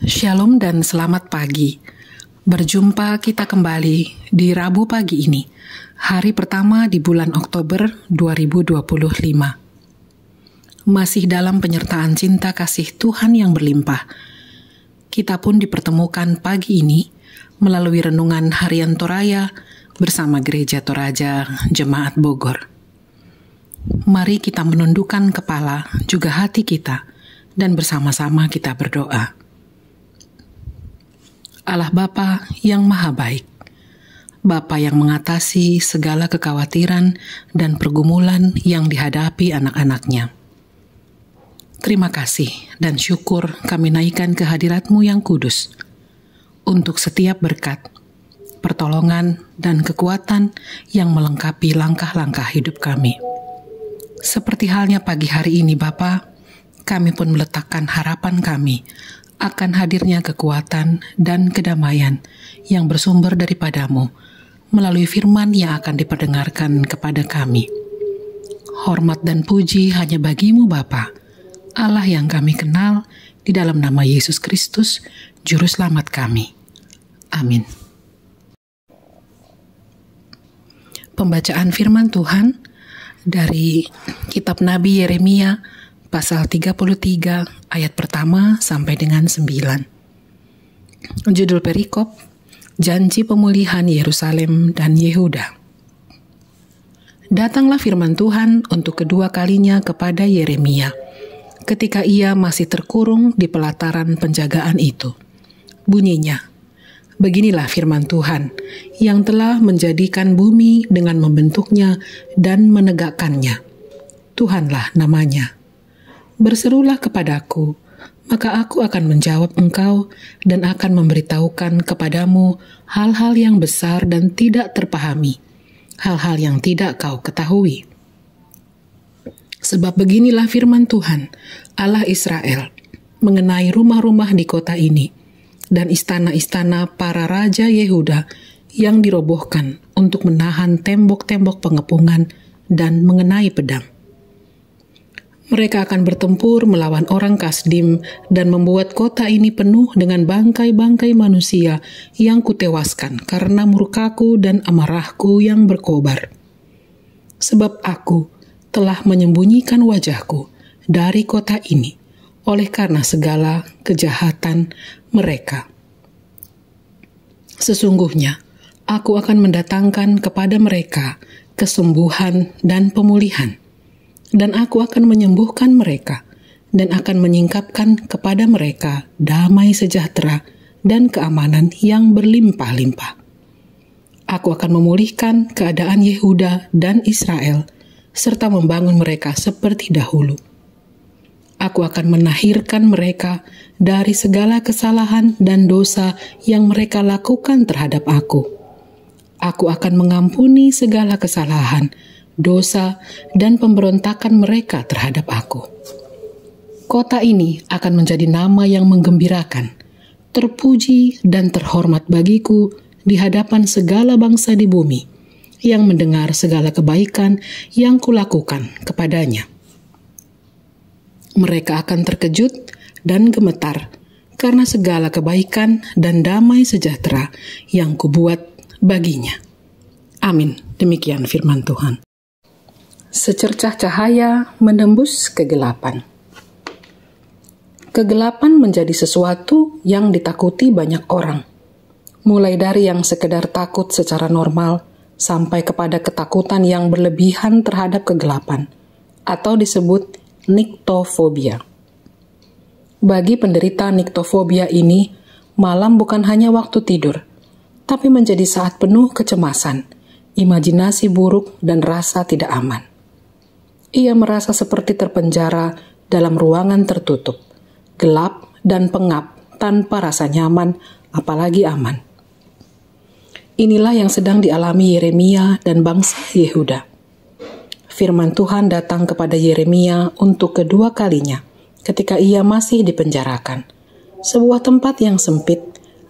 Shalom dan selamat pagi. Berjumpa kita kembali di Rabu pagi ini, hari pertama di bulan Oktober 2025. Masih dalam penyertaan cinta kasih Tuhan yang berlimpah, kita pun dipertemukan pagi ini melalui renungan harian Toraya bersama Gereja Toraja Jemaat Bogor. Mari kita menundukkan kepala juga hati kita dan bersama-sama kita berdoa. Allah Bapa yang Maha Baik, Bapa yang mengatasi segala kekhawatiran dan pergumulan yang dihadapi anak-anaknya. Terima kasih dan syukur kami naikkan ke hadirat-Mu yang kudus untuk setiap berkat, pertolongan, dan kekuatan yang melengkapi langkah-langkah hidup kami. Seperti halnya pagi hari ini Bapa, kami pun meletakkan harapan kami akan hadirnya kekuatan dan kedamaian yang bersumber daripada-Mu melalui firman yang akan diperdengarkan kepada kami. Hormat dan puji hanya bagi-Mu Bapa, Allah yang kami kenal, di dalam nama Yesus Kristus, Juru Selamat kami. Amin. Pembacaan firman Tuhan dari kitab Nabi Yeremia pasal 33 ayat pertama sampai dengan 9. Judul perikop, Janji Pemulihan Yerusalem dan Yehuda. Datanglah firman Tuhan untuk kedua kalinya kepada Yeremia, ketika ia masih terkurung di pelataran penjagaan itu. Bunyinya, beginilah firman Tuhan, yang telah menjadikan bumi dengan membentuknya dan menegakkannya. Tuhanlah namanya. Berserulah kepadaku, maka aku akan menjawab engkau dan akan memberitahukan kepadamu hal-hal yang besar dan tidak terpahami, hal-hal yang tidak kau ketahui. Sebab beginilah firman Tuhan, Allah Israel, mengenai rumah-rumah di kota ini, dan istana-istana para raja Yehuda yang dirobohkan untuk menahan tembok-tembok pengepungan dan mengenai pedang. Mereka akan bertempur melawan orang Kasdim dan membuat kota ini penuh dengan bangkai-bangkai manusia yang kutewaskan karena murkaku dan amarahku yang berkobar. Sebab aku telah menyembunyikan wajahku dari kota ini oleh karena segala kejahatan mereka. Sesungguhnya aku akan mendatangkan kepada mereka kesembuhan dan pemulihan, dan aku akan menyembuhkan mereka, dan akan menyingkapkan kepada mereka damai sejahtera dan keamanan yang berlimpah-limpah. Aku akan memulihkan keadaan Yehuda dan Israel, serta membangun mereka seperti dahulu. Aku akan menahirkan mereka dari segala kesalahan dan dosa yang mereka lakukan terhadap aku. Aku akan mengampuni segala kesalahan, dosa, dan pemberontakan mereka terhadap aku. Kota ini akan menjadi nama yang menggembirakan, terpuji dan terhormat bagiku di hadapan segala bangsa di bumi, yang mendengar segala kebaikan yang kulakukan kepadanya. Mereka akan terkejut dan gemetar karena segala kebaikan dan damai sejahtera yang kubuat baginya. Amin. Demikian firman Tuhan. Secercah cahaya menembus kegelapan. Kegelapan menjadi sesuatu yang ditakuti banyak orang, mulai dari yang sekedar takut secara normal sampai kepada ketakutan yang berlebihan terhadap kegelapan, atau disebut niktofobia. Bagi penderita niktofobia ini, malam bukan hanya waktu tidur, tapi menjadi saat penuh kecemasan, imajinasi buruk, dan rasa tidak aman. Ia merasa seperti terpenjara dalam ruangan tertutup, gelap dan pengap tanpa rasa nyaman, apalagi aman. Inilah yang sedang dialami Yeremia dan bangsa Yehuda. Firman Tuhan datang kepada Yeremia untuk kedua kalinya ketika ia masih dipenjarakan. Sebuah tempat yang sempit,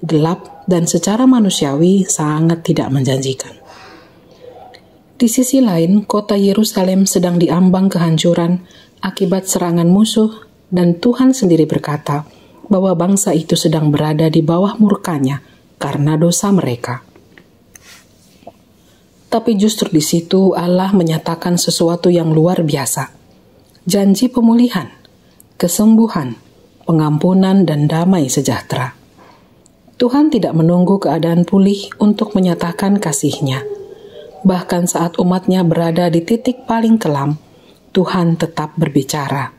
gelap, dan secara manusiawi sangat tidak menjanjikan. Di sisi lain, kota Yerusalem sedang diambang kehancuran akibat serangan musuh, dan Tuhan sendiri berkata bahwa bangsa itu sedang berada di bawah murkanya karena dosa mereka. Tapi justru di situ Allah menyatakan sesuatu yang luar biasa. Janji pemulihan, kesembuhan, pengampunan, dan damai sejahtera. Tuhan tidak menunggu keadaan pulih untuk menyatakan kasih-Nya. Bahkan saat umat-Nya berada di titik paling kelam, Tuhan tetap berbicara.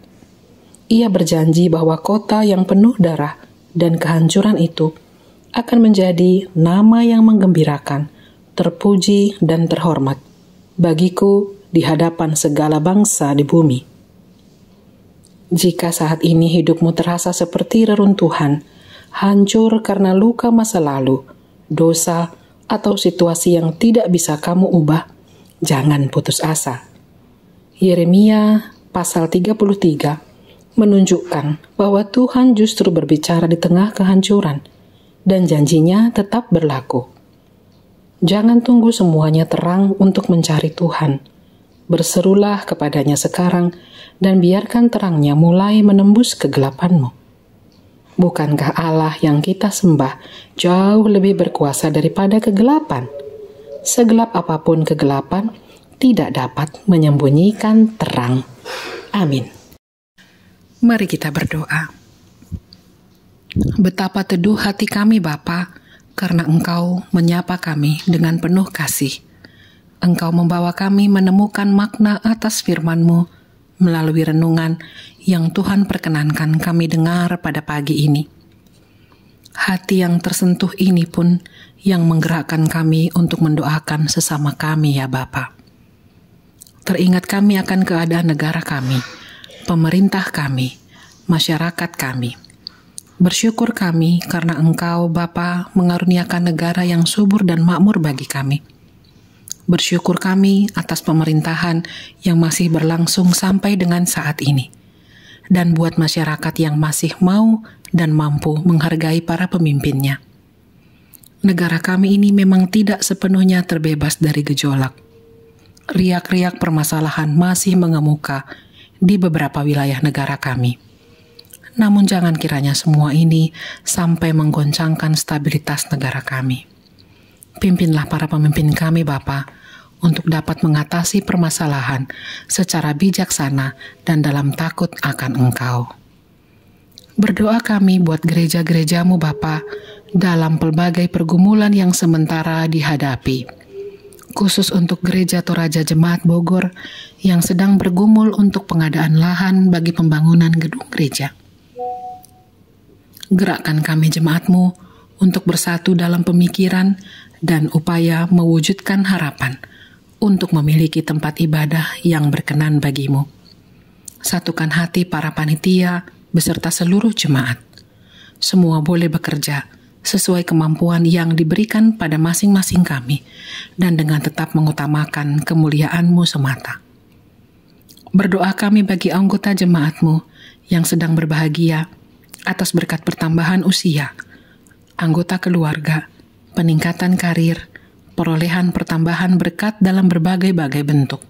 Ia berjanji bahwa kota yang penuh darah dan kehancuran itu akan menjadi nama yang menggembirakan, terpuji dan terhormat bagiku di hadapan segala bangsa di bumi. Jika saat ini hidupmu terasa seperti reruntuhan, hancur karena luka masa lalu, dosa, atau situasi yang tidak bisa kamu ubah, jangan putus asa. Yeremia pasal 33 menunjukkan bahwa Tuhan justru berbicara di tengah kehancuran, dan janjinya tetap berlaku. Jangan tunggu semuanya terang untuk mencari Tuhan. Berserulah kepadanya sekarang dan biarkan terangnya mulai menembus kegelapanmu. Bukankah Allah yang kita sembah jauh lebih berkuasa daripada kegelapan? Segelap apapun kegelapan, tidak dapat menyembunyikan terang. Amin. Mari kita berdoa. Betapa teduh hati kami Bapa, karena Engkau menyapa kami dengan penuh kasih. Engkau membawa kami menemukan makna atas firman-Mu melalui renungan yang Tuhan perkenankan kami dengar pada pagi ini. Hati yang tersentuh ini pun yang menggerakkan kami untuk mendoakan sesama kami ya Bapa. Teringat kami akan keadaan negara kami, pemerintah kami, masyarakat kami. Bersyukur kami karena Engkau, Bapa, mengaruniakan negara yang subur dan makmur bagi kami. Bersyukur kami atas pemerintahan yang masih berlangsung sampai dengan saat ini. Dan buat masyarakat yang masih mau dan mampu menghargai para pemimpinnya. Negara kami ini memang tidak sepenuhnya terbebas dari gejolak. Riak-riak permasalahan masih mengemuka di beberapa wilayah negara kami. Namun jangan kiranya semua ini sampai menggoncangkan stabilitas negara kami. Pimpinlah para pemimpin kami Bapa untuk dapat mengatasi permasalahan secara bijaksana dan dalam takut akan Engkau. Berdoa kami buat gereja-gereja-Mu Bapa dalam pelbagai pergumulan yang sementara dihadapi. Khusus untuk Gereja Toraja Jemaat Bogor yang sedang bergumul untuk pengadaan lahan bagi pembangunan gedung gereja. Gerakkan kami jemaat-Mu untuk bersatu dalam pemikiran dan upaya mewujudkan harapan untuk memiliki tempat ibadah yang berkenan bagi-Mu. Satukan hati para panitia beserta seluruh jemaat. Semua boleh bekerja sesuai kemampuan yang diberikan pada masing-masing kami dan dengan tetap mengutamakan kemuliaan-Mu semata. Berdoa kami bagi anggota jemaat-Mu yang sedang berbahagia atas berkat pertambahan usia, anggota keluarga, peningkatan karir, perolehan pertambahan berkat dalam berbagai-bagai bentuk.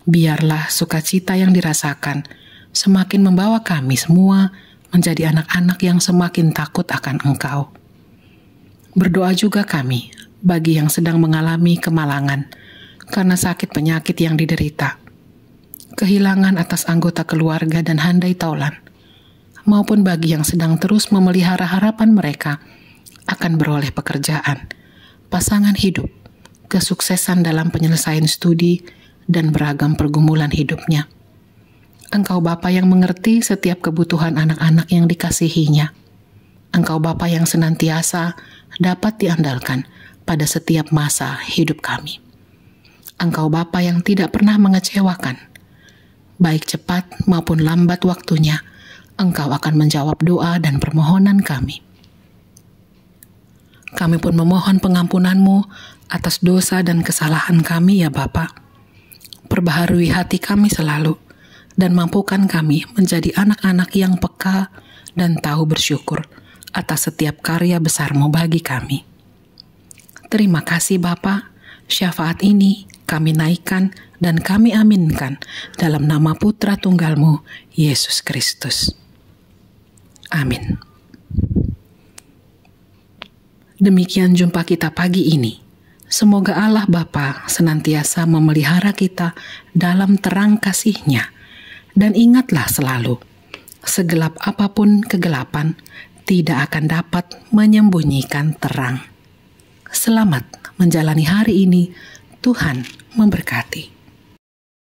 Biarlah sukacita yang dirasakan semakin membawa kami semua menjadi anak-anak yang semakin takut akan Engkau. Berdoa juga kami bagi yang sedang mengalami kemalangan karena sakit penyakit yang diderita, kehilangan atas anggota keluarga dan handai taulan, maupun bagi yang sedang terus memelihara harapan mereka akan beroleh pekerjaan, pasangan hidup, kesuksesan dalam penyelesaian studi, dan beragam pergumulan hidupnya. Engkau Bapa yang mengerti setiap kebutuhan anak-anak yang dikasihinya. Engkau Bapa yang senantiasa dapat diandalkan pada setiap masa hidup kami. Engkau Bapa yang tidak pernah mengecewakan. Baik cepat maupun lambat waktunya, Engkau akan menjawab doa dan permohonan kami. Kami pun memohon pengampunan-Mu atas dosa dan kesalahan kami ya Bapa. Perbaharui hati kami selalu, dan mampukan kami menjadi anak-anak yang peka dan tahu bersyukur atas setiap karya besar-Mu bagi kami. Terima kasih Bapa, syafaat ini kami naikkan dan kami aminkan dalam nama Putra Tunggal-Mu, Yesus Kristus. Amin. Demikian jumpa kita pagi ini. Semoga Allah Bapa senantiasa memelihara kita dalam terang kasih-Nya. Dan ingatlah selalu, segelap apapun kegelapan, tidak akan dapat menyembunyikan terang. Selamat menjalani hari ini. Tuhan memberkati.